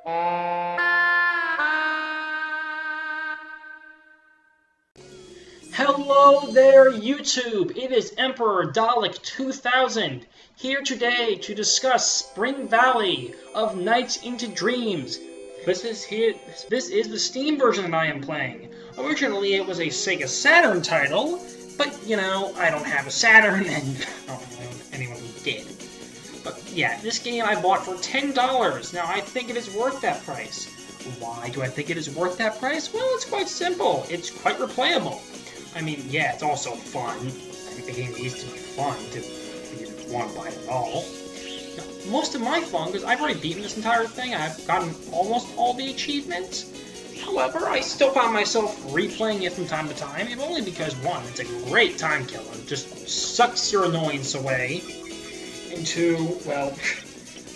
Hello there, YouTube! It is Emperor Dalek 2000 here today to discuss Spring Valley of Nights into Dreams. This is the Steam version that I am playing. Originally, it was a Sega Saturn title, but you know, I don't have a Saturn, and I don't know anyone who did. But yeah, this game I bought for $10. Now, I think it is worth that price. Why do I think it is worth that price? Well, it's quite simple. It's quite replayable. I mean, yeah, it's also fun. I think the game needs to be fun if you want to buy it at all. Now, most of my fun, because I've already beaten this entire thing, I've gotten almost all the achievements. However, I still found myself replaying it from time to time, if only because, one, it's a great time killer. It just sucks your annoyance away. And two, well,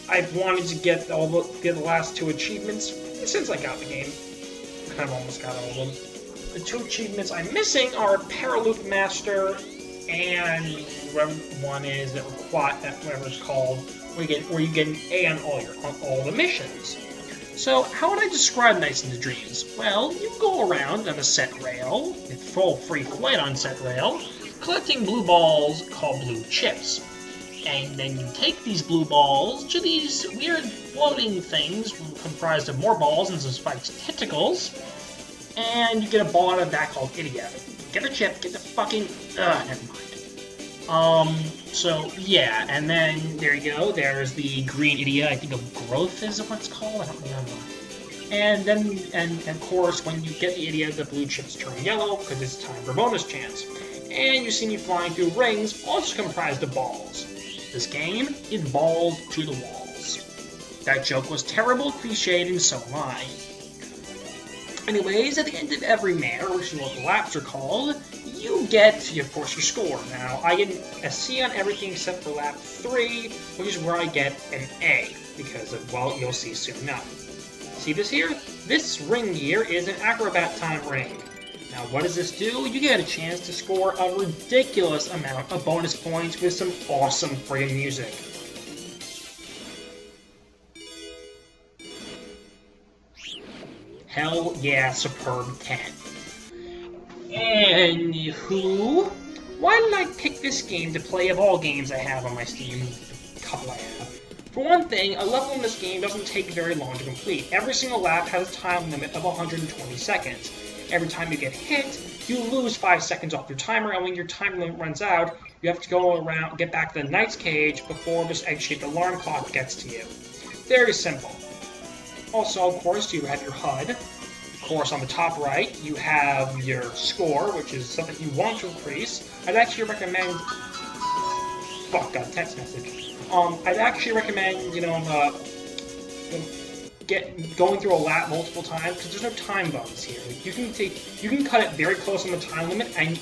I've wanted to get the last two achievements since I got the game. Kind of almost got all of them. The two achievements I'm missing are Paraloop Master and whatever one is that whatever it's called, where you get an A on all the missions. So how would I describe Nights into Dreams? Well, you go around on a set rail, it's full free flight on set rail, collecting blue balls called blue chips. And then you take these blue balls to these weird floating things comprised of more balls and some spiked tentacles. And you get a ball out of that called Idiot. Get the chip, get the fucking... never mind. So, yeah, and then, there you go, there's the green Idiot, I think of Growth is what it's called, I don't remember. And then, and of course, when you get the Idiot, the blue chips turn yellow, because it's time for bonus chance. And you see me flying through rings, also comprised of balls. This game is balls to the walls. That joke was terrible, cliched, and so am I. Anyways, at the end of every mare, which is what the laps are called, you get, of course, your score. Now, I get a C on everything except for lap 3, which is where I get an A, because of, well, you'll see soon enough. See this here? This ring here is an acrobat time ring. Now, what does this do? You get a chance to score a ridiculous amount of bonus points with some awesome friggin' music. Hell yeah, superb 10. Anywho, why did I pick this game to play of all games I have on my Steam? A couple I have. For one thing, a level in this game doesn't take very long to complete. Every single lap has a time limit of 120 seconds. Every time you get hit, you lose 5 seconds off your timer, and when your time limit runs out, you have to go around, get back to the Knight's Cage before this egg-shaped alarm clock gets to you. Very simple. Also, of course, you have your HUD. Of course, on the top right, you have your score, which is something you want to increase. I'd actually recommend... Fuck, got a text message. I'd actually recommend, going through a lap multiple times, because there's no time bonus here. You can cut it very close on the time limit, and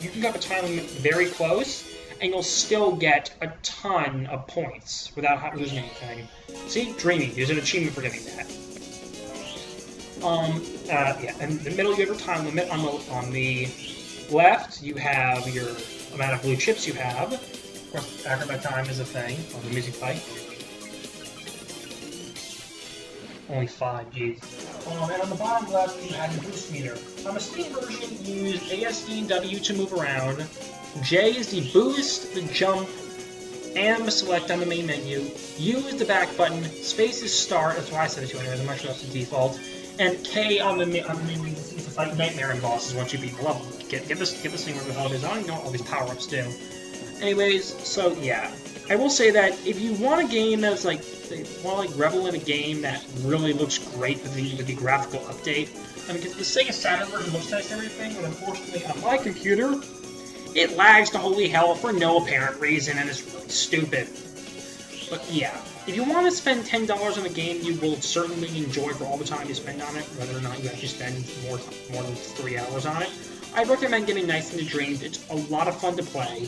you can cut the time limit very close, and you'll still get a ton of points without losing anything. See? Dreaming. There's an achievement for getting that. Yeah, in the middle you have your time limit. On the left, you have your amount of blue chips you have. Of course, acrobat time is a thing on the music fight. Only 5, jeez. And on the bottom left, you have your boost meter. On the Steam version, use ASD and W to move around. J is the boost, the jump, and the select on the main menu. U is the back button. Space is start. That's why I said it to anyways. I'm not sure that's the default. And K on the main menu is to fight nightmare and bosses once you beat the level. Get this thing where the hell it is. I don't know what all these power-ups do. Anyways, so yeah. I will say that if you want a game that's like, revel in a game that really looks great with the graphical update, I mean, because the Sega Saturn version looks nice and everything, but unfortunately on my computer, it lags to holy hell for no apparent reason, and it's really stupid. But yeah, if you want to spend $10 on a game you will certainly enjoy for all the time you spend on it, whether or not you actually spend more than 3 hours on it, I'd recommend getting Nights into Dreams. It's a lot of fun to play.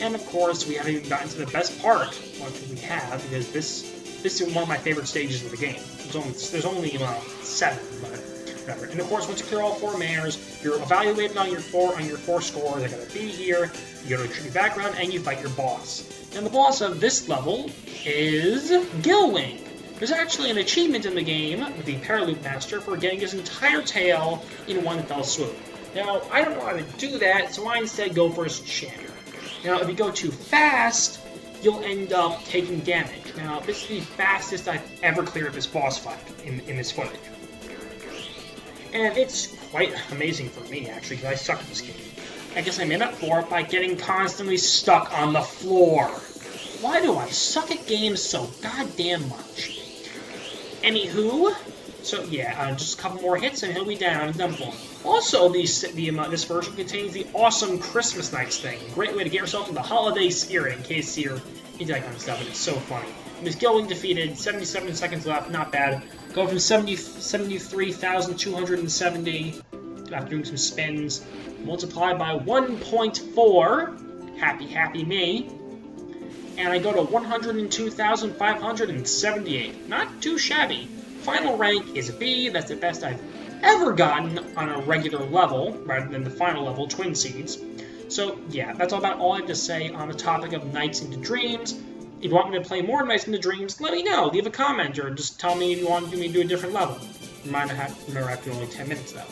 And of course, we haven't even gotten to the best part, which we have, because this is one of my favorite stages of the game. There's only 7, but whatever. And of course, once you clear all 4 mares, you're evaluated on your 4 scores. I gotta be here. You go to your background, and you fight your boss. And the boss of this level is Gilwing. There's actually an achievement in the game, the Paraloop Master, for getting his entire tail in one fell swoop. Now, I don't know how to do that, so I instead go for his chin. Now, if you go too fast, you'll end up taking damage. Now, this is the fastest I've ever cleared this boss fight in this footage. And it's quite amazing for me, actually, because I suck at this game. I guess I made up for it by getting constantly stuck on the floor. Why do I suck at games so goddamn much? Anywho, so yeah, just a couple more hits and he'll be down and done for. Also, this version contains the awesome Christmas Nights thing. Great way to get yourself in the holiday spirit in case you're into that kind of stuff, and it's so funny. Miss Gilling defeated, 77 seconds left, not bad. Go from 73,270 after doing some spins. Multiply by 1.4. Happy me. And I go to 102,578. Not too shabby. Final rank is B. That's the best I've ever gotten on a regular level, rather than the final level, Twin Seeds. So, yeah, that's about all I have to say on the topic of Nights into Dreams. If you want me to play more Nights into Dreams, let me know. Leave a comment, or just tell me if you want me to do a different level. Remember, after only 10 minutes, though.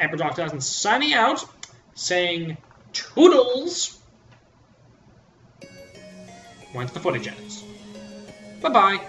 Emperor2000 signing out, saying toodles. Once the footage ends. Bye-bye.